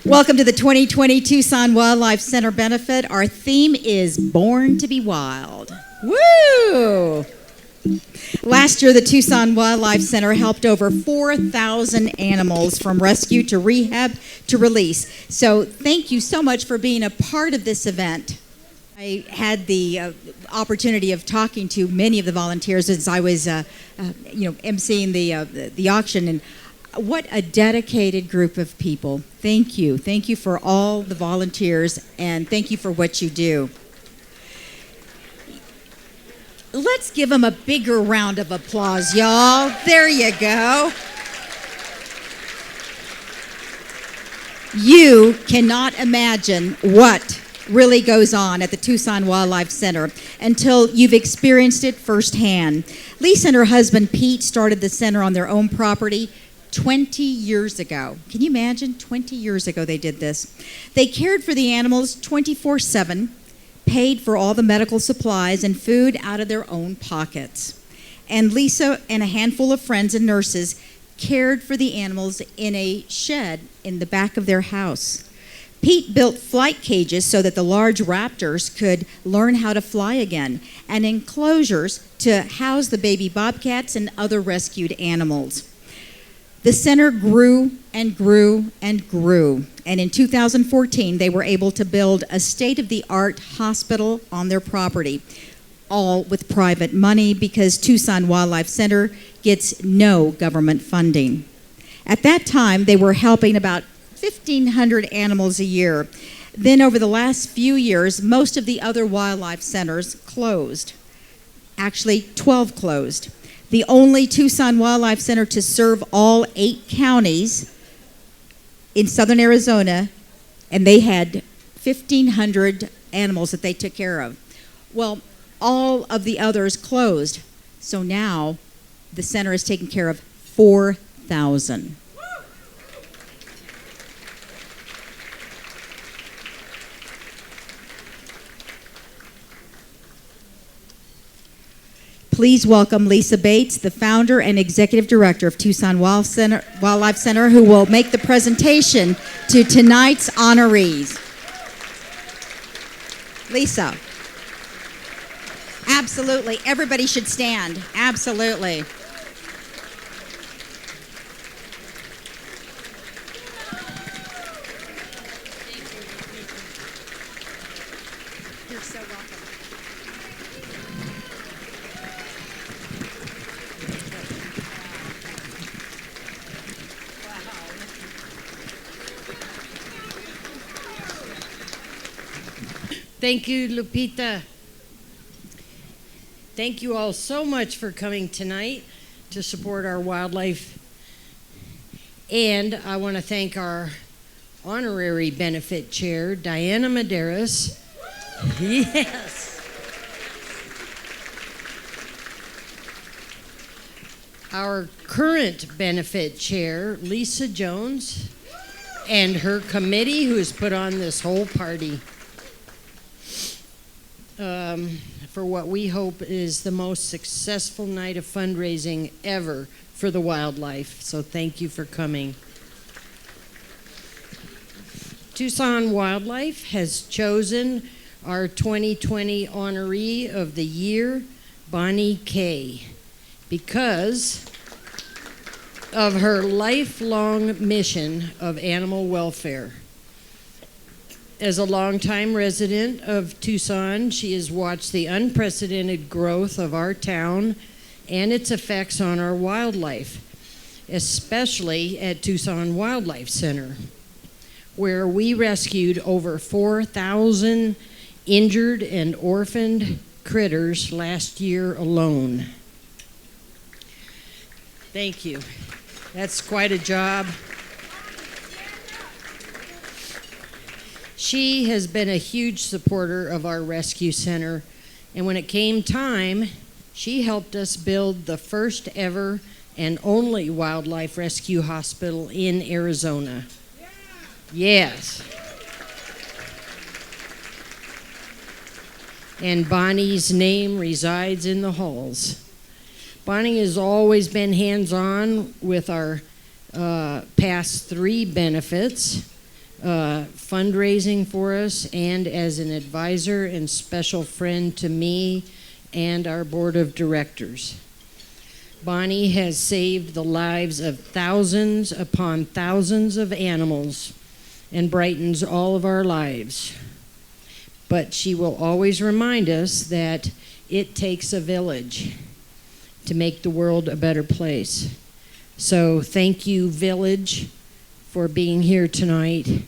Welcome to the 2020 Tucson Wildlife Center benefit. Our theme is Born to be Wild. Woo! Last year, the Tucson Wildlife Center helped over 4,000 animals from rescue to rehab to release. So thank you so much for being a part of this event. I had the opportunity of talking to many of the volunteers as I was, emceeing the auction, and what a dedicated group of people. Thank you. Thank you for all the volunteers, and thank you for what you do. Let's give them a bigger round of applause, y'all. There you go. You cannot imagine what really goes on at the Tucson Wildlife Center until you've experienced it firsthand. Lisa and her husband Pete started the center on their own property 20 years ago. Can you imagine? 20 years ago they did this. They cared for the animals 24/7, paid for all the medical supplies and food out of their own pockets. And Lisa and a handful of friends and nurses cared for the animals in a shed in the back of their house. Pete built flight cages so that the large raptors could learn how to fly again, and enclosures to house the baby bobcats and other rescued animals. The center grew and grew and grew, and in 2014 they were able to build a state-of-the-art hospital on their property, all with private money because Tucson Wildlife Center gets no government funding. At that time, they were helping about 1,500 animals a year. Then over the last few years, most of the other wildlife centers closed. Actually, 12 closed. The only Tucson Wildlife Center to serve all 8 counties in southern Arizona, and they had 1,500 animals that they took care of. Well, all of the others closed, so now the center is taking care of 4,000. Please welcome Lisa Bates, the founder and executive director of Tucson Wildlife Center, who will make the presentation to tonight's honorees. Lisa. Absolutely. Everybody should stand. Absolutely. You're so welcome. Thank you, Lupita. Thank you all so much for coming tonight to support our wildlife. And I want to thank our honorary benefit chair, Diana Medeiros. Yes. Our current benefit chair, Lisa Jones, and her committee who has put on this whole party. For what we hope is the most successful night of fundraising ever for the wildlife. So thank you for coming. Tucson Wildlife has chosen our 2020 honoree of the year, Bonnie Kay, because of her lifelong mission of animal welfare. As a longtime resident of Tucson, she has watched the unprecedented growth of our town and its effects on our wildlife, especially at Tucson Wildlife Center, where we rescued over 4,000 injured and orphaned critters last year alone. Thank you. That's quite a job. She has been a huge supporter of our rescue center, and when it came time, she helped us build the first ever and only wildlife rescue hospital in Arizona. Yeah. Yes. And Bonnie's name resides in the halls. Bonnie has always been hands-on with our past 3 benefits, fundraising for us, and as an advisor and special friend to me and our board of directors. Bonnie has saved the lives of thousands upon thousands of animals and brightens all of our lives. But she will always remind us that it takes a village to make the world a better place. So thank you, village, for being here tonight.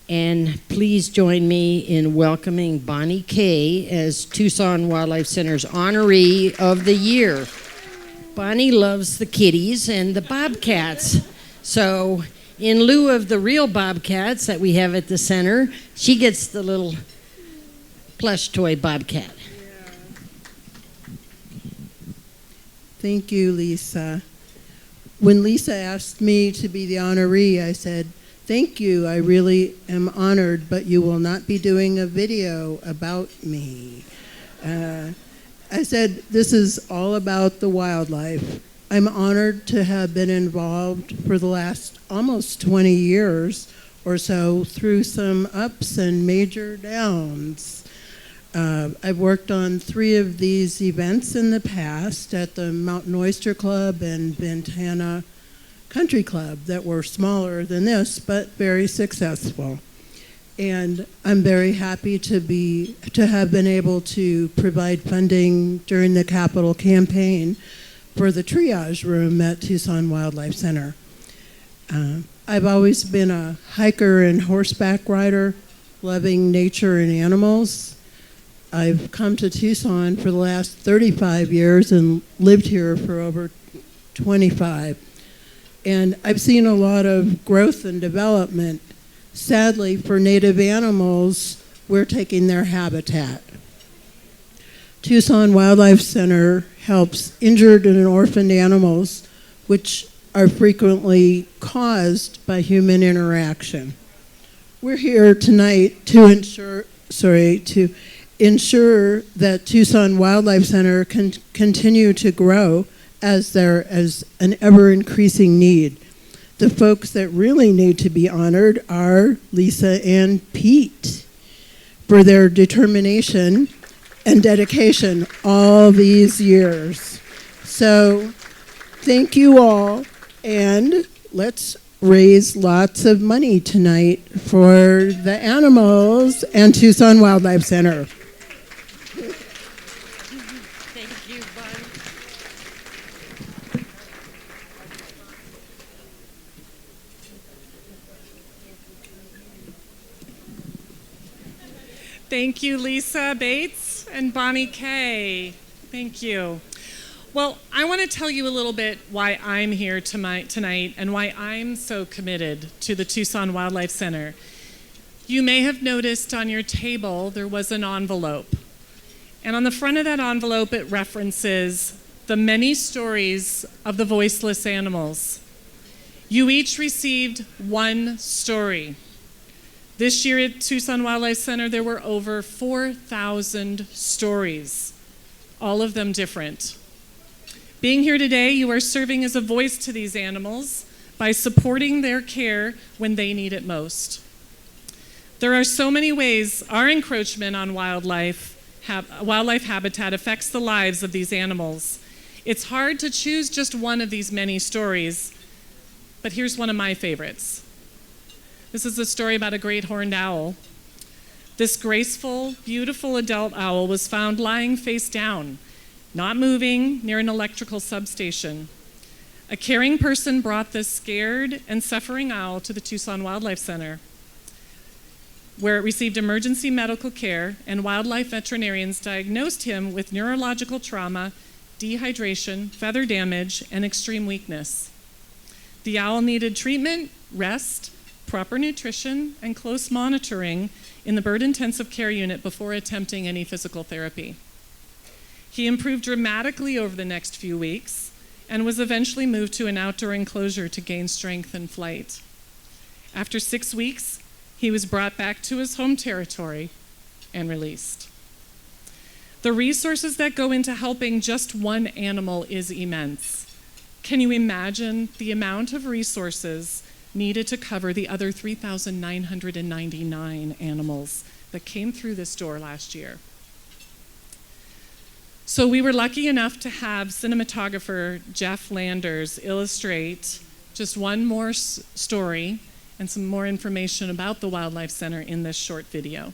And please join me in welcoming Bonnie Kay as Tucson Wildlife Center's honoree of the year. Bonnie loves the kitties and the bobcats. So in lieu of the real bobcats that we have at the center, she gets the little plush toy bobcat. Thank you, Lisa. When Lisa asked me to be the honoree, I said, thank you, I really am honored, but you will not be doing a video about me. I said, this is all about the wildlife. I'm honored to have been involved for the last almost 20 years or so through some ups and major downs. I've worked on 3 of these events in the past at the Mountain Oyster Club and Ventana Country Club that were smaller than this, but very successful. And I'm very happy to have been able to provide funding during the capital campaign for the triage room at Tucson Wildlife Center. I've always been a hiker and horseback rider, loving nature and animals. I've come to Tucson for the last 35 years and lived here for over 25. And I've seen a lot of growth and development. Sadly, for native animals, we're taking their habitat. Tucson Wildlife Center helps injured and orphaned animals, which are frequently caused by human interaction. We're here tonight to ensure that Tucson Wildlife Center can continue to grow as there is an ever-increasing need. The folks that really need to be honored are Lisa and Pete for their determination and dedication all these years. So thank you all, and let's raise lots of money tonight for the animals and Tucson Wildlife Center. Thank you, Bonnie. Thank you, Lisa Bates and Bonnie Kay. Thank you. Well, I want to tell you a little bit why I'm here tonight and why I'm so committed to the Tucson Wildlife Center. You may have noticed on your table there was an envelope. And on the front of that envelope, it references the many stories of the voiceless animals. You each received one story. This year at Tucson Wildlife Center, there were over 4,000 stories, all of them different. Being here today, you are serving as a voice to these animals by supporting their care when they need it most. There are so many ways our encroachment on wildlife habitat affects the lives of these animals. It's hard to choose just one of these many stories, but here's one of my favorites. This is a story about a great horned owl. This graceful, beautiful adult owl was found lying face down, not moving, near an electrical substation. A caring person brought this scared and suffering owl to the Tucson Wildlife Center, where it received emergency medical care, and wildlife veterinarians diagnosed him with neurological trauma, dehydration, feather damage, and extreme weakness. The owl needed treatment, rest, proper nutrition, and close monitoring in the bird intensive care unit before attempting any physical therapy. He improved dramatically over the next few weeks and was eventually moved to an outdoor enclosure to gain strength in flight. After 6 weeks, he was brought back to his home territory and released. The resources that go into helping just one animal is immense. Can you imagine the amount of resources needed to cover the other 3,999 animals that came through this door last year? So we were lucky enough to have cinematographer Jeff Landers illustrate just one more story and some more information about the Wildlife Center in this short video.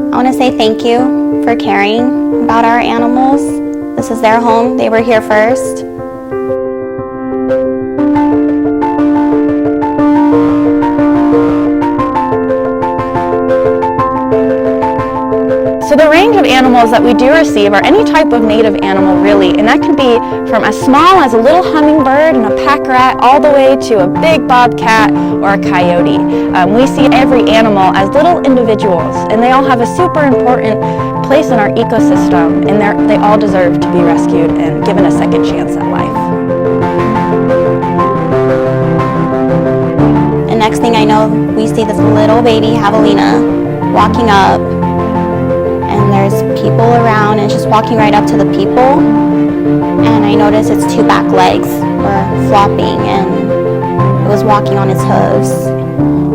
I want to say thank you for caring about our animals. This is their home. They were here first. So the range of animals that we do receive are any type of native animal really, and that can be from as small as a little hummingbird and a pack rat all the way to a big bobcat or a coyote. We see every animal as little individuals, and they all have a super important place in our ecosystem, and they all deserve to be rescued and given a second chance at life. And next thing I know, we see this little baby javelina walking up. And there's people around, and it's just walking right up to the people. And I noticed its two back legs were flopping, and it was walking on its hooves.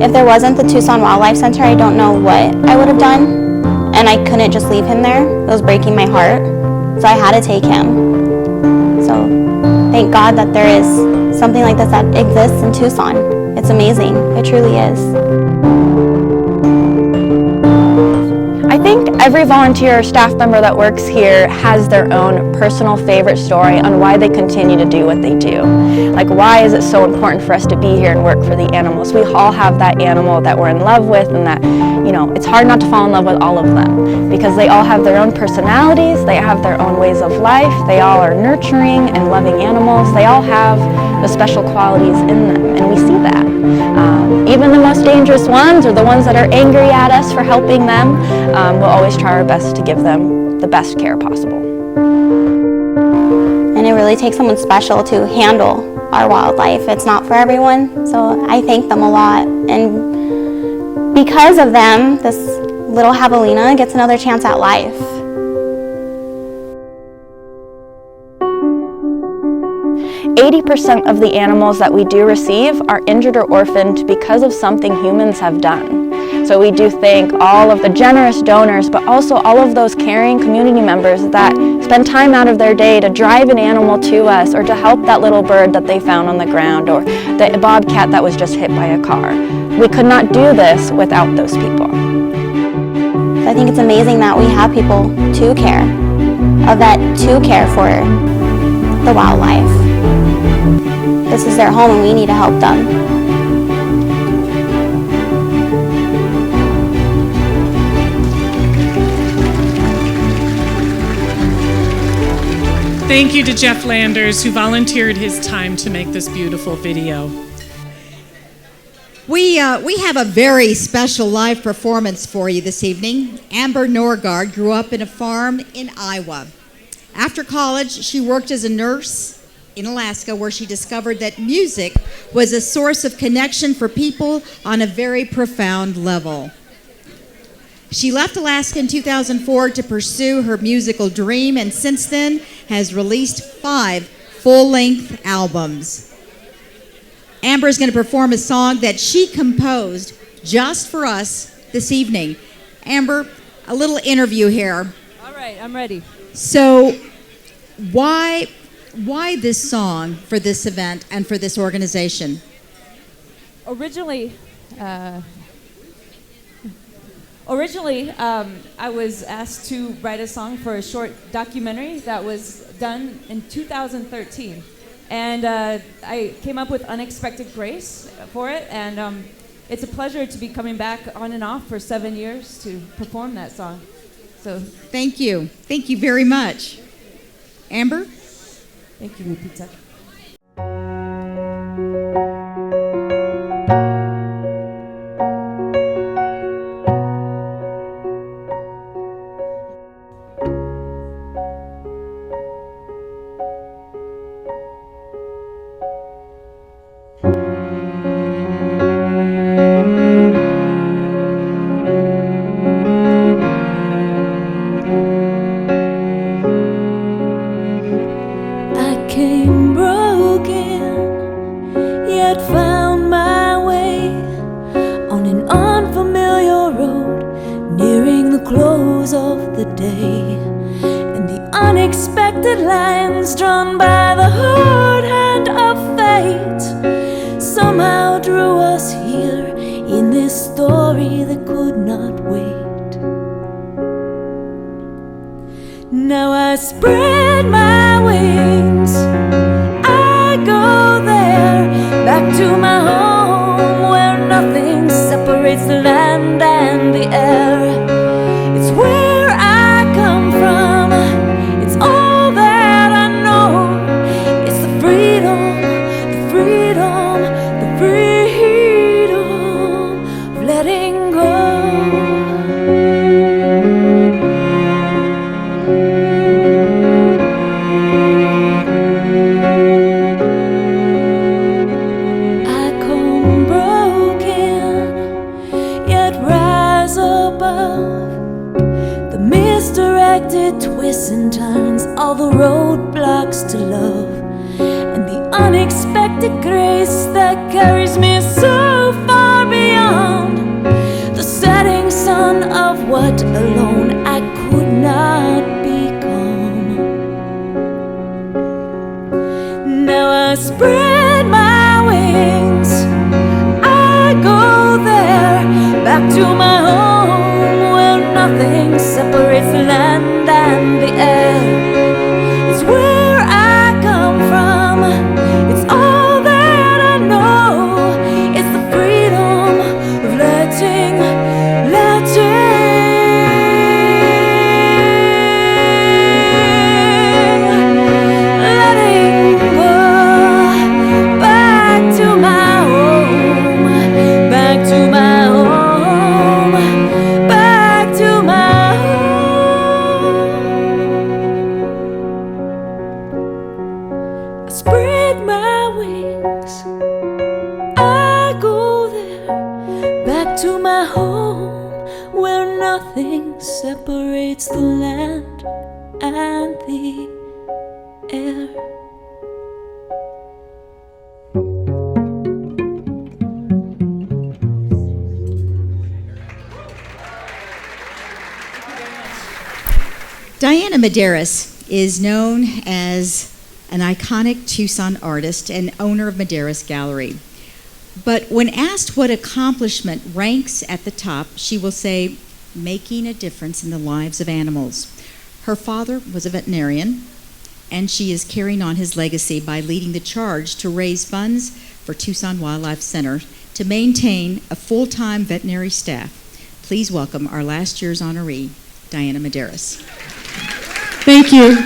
If there wasn't the Tucson Wildlife Center, I don't know what I would have done. And I couldn't just leave him there. It was breaking my heart. So I had to take him. So thank God that there is something like this that exists in Tucson. It's amazing. It truly is. I think every volunteer or staff member that works here has their own personal favorite story on why they continue to do what they do. Like, why is it so important for us to be here and work for the animals? We all have that animal that we're in love with, and that, you know, it's hard not to fall in love with all of them because they all have their own personalities, they have their own ways of life, they all are nurturing and loving animals, they all have the special qualities in them, and we see that. Even the most dangerous ones, or the ones that are angry at us for helping them, we'll always try our best to give them the best care possible. And it really takes someone special to handle our wildlife. It's not for everyone, so I thank them a lot. And because of them, this little javelina gets another chance at life. %80 of the animals that we do receive are injured or orphaned because of something humans have done. So we do thank all of the generous donors, but also all of those caring community members that spend time out of their day to drive an animal to us, or to help that little bird that they found on the ground, or the bobcat that was just hit by a car. We could not do this without those people. I think it's amazing that we have people to care, a vet to care for the wildlife. This is their home, and we need to help them. Thank you to Jeff Landers, who volunteered his time to make this beautiful video. We have a very special live performance for you this evening. Amber Norgard grew up in a farm in Iowa. After college, she worked as a nurse in Alaska, where she discovered that music was a source of connection for people on a very profound level. She left Alaska in 2004 to pursue her musical dream, and since then has released 5 full-length albums. Amber is going to perform a song that she composed just for us this evening. Amber, a little interview here. All right, I'm ready. So, why this song for this event and for this organization? Originally, I was asked to write a song for a short documentary that was done in 2013. And I came up with Unexpected Grace for it, and it's a pleasure to be coming back on and off for 7 years to perform that song. So Thank you. Thank you very much. Amber? thank you, Lupita. I came broken, yet found my way on an unfamiliar road, nearing the close of the day. And the unexpected lines drawn by the hard hand of fate somehow drew us here in this story that could not wait. Now I spread my wings, I go there, back to my home where nothing separates the land and the air. It's where I come from, it's all that I know. It's the freedom, the freedom, the freedom of letting go. Twists and turns, all the roadblocks to love, and the unexpected grace that carries me so far beyond the setting sun of what alone I could not become. Now I spread my wings, I go there, back to my home where nothing separates the land and the air. It's where I come from, it's all that I know. It's the freedom of letting go. Back to my home, back to my home, back to my home. I spread my wings, I go there, back to my home where nothing separates the land and the air. Diana Medeiros is known as an iconic Tucson artist and owner of Medeiros Gallery. But when asked what accomplishment ranks at the top, she will say, making a difference in the lives of animals. Her father was a veterinarian, and she is carrying on his legacy by leading the charge to raise funds for Tucson Wildlife Center to maintain a full-time veterinary staff. Please welcome our last year's honoree, Diana Medeiros. Thank you.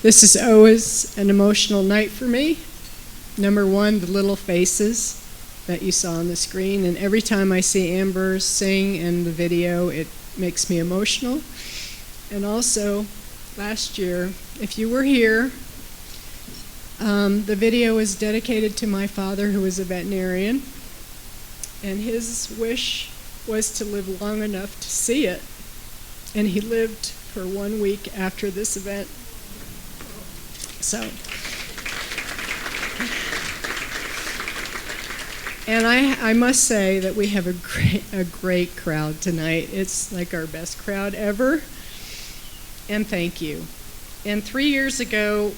This is always an emotional night for me. Number one, the little faces that you saw on the screen, and every time I see Amber sing in the video, it makes me emotional. And also, last year, if you were here, the video was dedicated to my father, who was a veterinarian, and his wish was to live long enough to see it. And he lived for 1 week after this event. So, and I must say that we have a great crowd tonight. It's like our best crowd ever. And thank you. And 3 years ago,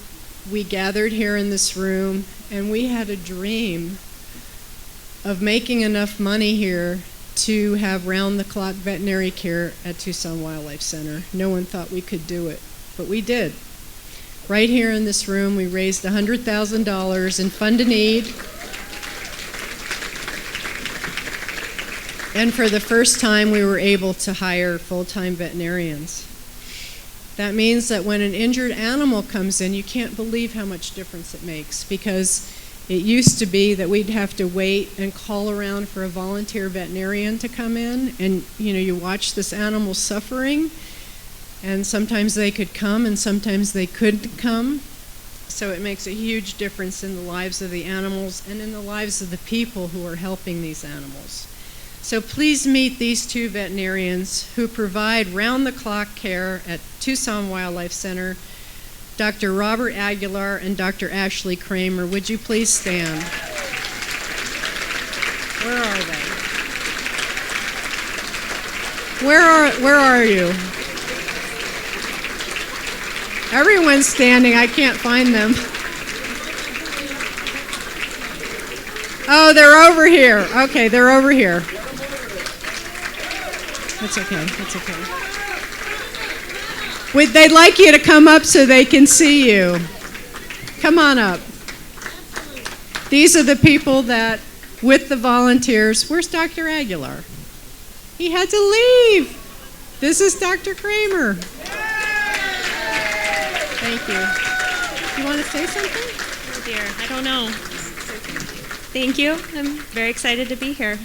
we gathered here in this room, and we had a dream of making enough money here to have round-the-clock veterinary care at Tucson Wildlife Center. No one thought we could do it, but we did. Right here in this room, we raised $100,000 in Fund a Need. And for the first time, we were able to hire full-time veterinarians. That means that when an injured animal comes in, you can't believe how much difference it makes, because it used to be that we'd have to wait and call around for a volunteer veterinarian to come in, and you watch this animal suffering, and sometimes they could come and sometimes they couldn't come. So it makes a huge difference in the lives of the animals and in the lives of the people who are helping these animals. So please meet these two veterinarians who provide round-the-clock care at Tucson Wildlife Center, Dr. Robert Aguilar and Dr. Ashley Kramer. Would you please stand? Where are they? Where are you? Everyone's standing. I can't find them. Oh, they're over here. Okay, they're over here. That's okay. That's okay. They'd like you to come up so they can see you. Come on up. These are the people that, with the volunteers, where's Dr. Aguilar? He had to leave. This is Dr. Kramer. Thank you. You want to say something? Oh dear, I don't know. Thank you. I'm very excited to be here.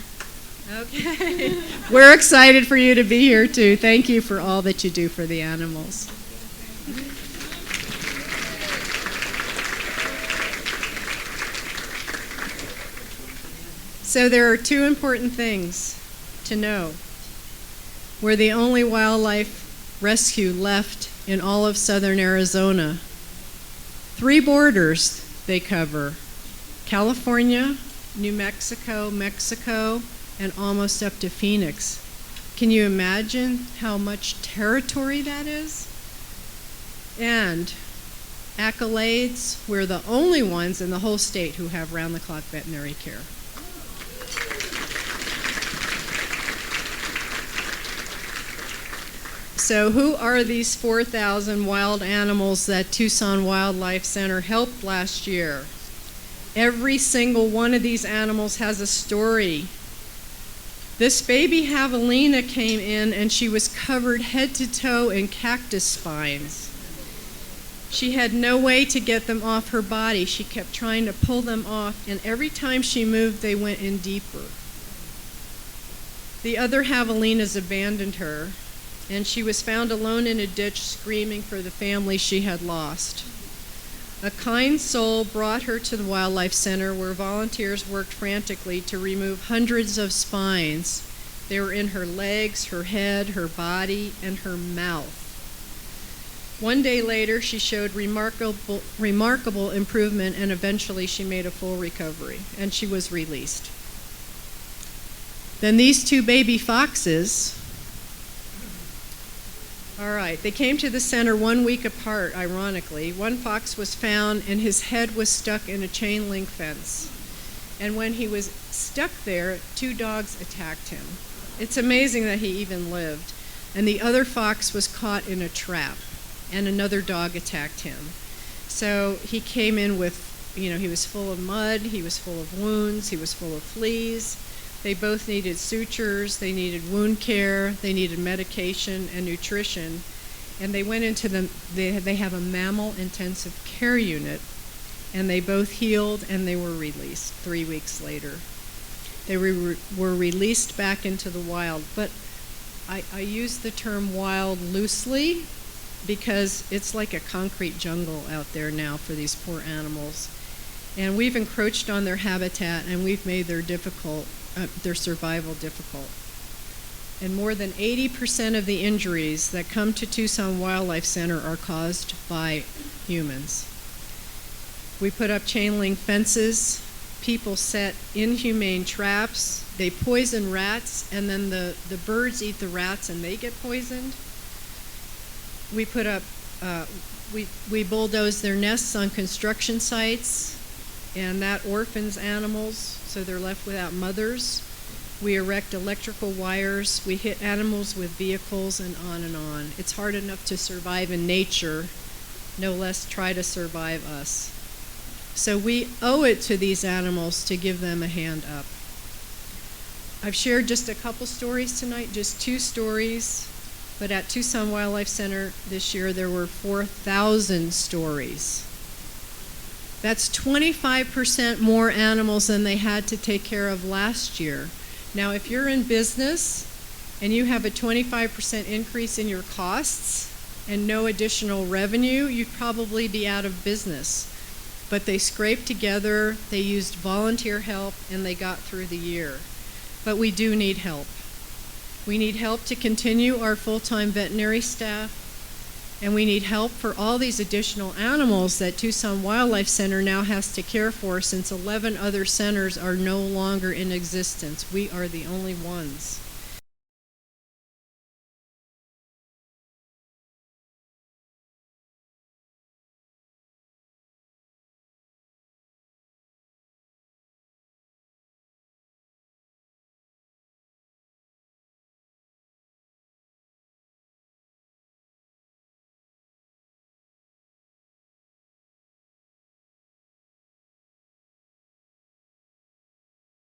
Okay. We're excited for you to be here too. Thank you for all that you do for the animals. So there are two important things to know. We're the only wildlife rescue left in all of southern Arizona. 3 borders they cover: California, New Mexico, Mexico, and almost up to Phoenix. Can you imagine how much territory that is? And accolades, we're the only ones in the whole state who have round-the-clock veterinary care. So who are these 4,000 wild animals that Tucson Wildlife Center helped last year? Every single one of these animals has a story. This baby javelina came in and she was covered head to toe in cactus spines. She had no way to get them off her body. She kept trying to pull them off, and every time she moved, they went in deeper. The other javelinas abandoned her, and she was found alone in a ditch screaming for the family she had lost. A kind soul brought her to the Wildlife Center, where volunteers worked frantically to remove hundreds of spines. They were in her legs, her head, her body, and her mouth. One day later, she showed remarkable improvement, and eventually she made a full recovery, and she was released. Then these 2 baby foxes, all right, they came to the center 1 week apart, ironically. One fox was found, and his head was stuck in a chain link fence. And when he was stuck there, 2 dogs attacked him. It's amazing that he even lived. And the other fox was caught in a trap, and another dog attacked him. So he came in with, he was full of mud, he was full of wounds, he was full of fleas. They both needed sutures, they needed wound care, they needed medication and nutrition. And they went into they have a mammal intensive care unit, and they both healed and they were released 3 weeks later. They were released back into the wild. But I use the term wild loosely because it's like a concrete jungle out there now for these poor animals. And we've encroached on their habitat, and we've made their their survival difficult. And more than 80% of the injuries that come to Tucson Wildlife Center are caused by humans. We put up chain link fences, people set inhumane traps, they poison rats, and then the birds eat the rats and they get poisoned. We put up, we bulldoze their nests on construction sites, and that orphans animals, so they're left without mothers. We erect electrical wires, we hit animals with vehicles, and on and on. It's hard enough to survive in nature, no less try to survive us. So we owe it to these animals to give them a hand up. I've shared just a couple stories tonight, just 2 stories, but at Tucson Wildlife Center this year there were 4,000 stories. That's 25% more animals than they had to take care of last year. Now, if you're in business and you have a 25% increase in your costs and no additional revenue, you'd probably be out of business. But they scraped together, they used volunteer help, and they got through the year. But we do need help. We need help to continue our full-time veterinary staff, and we need help for all these additional animals that Tucson Wildlife Center now has to care for, since 11 other centers are no longer in existence. We are the only ones.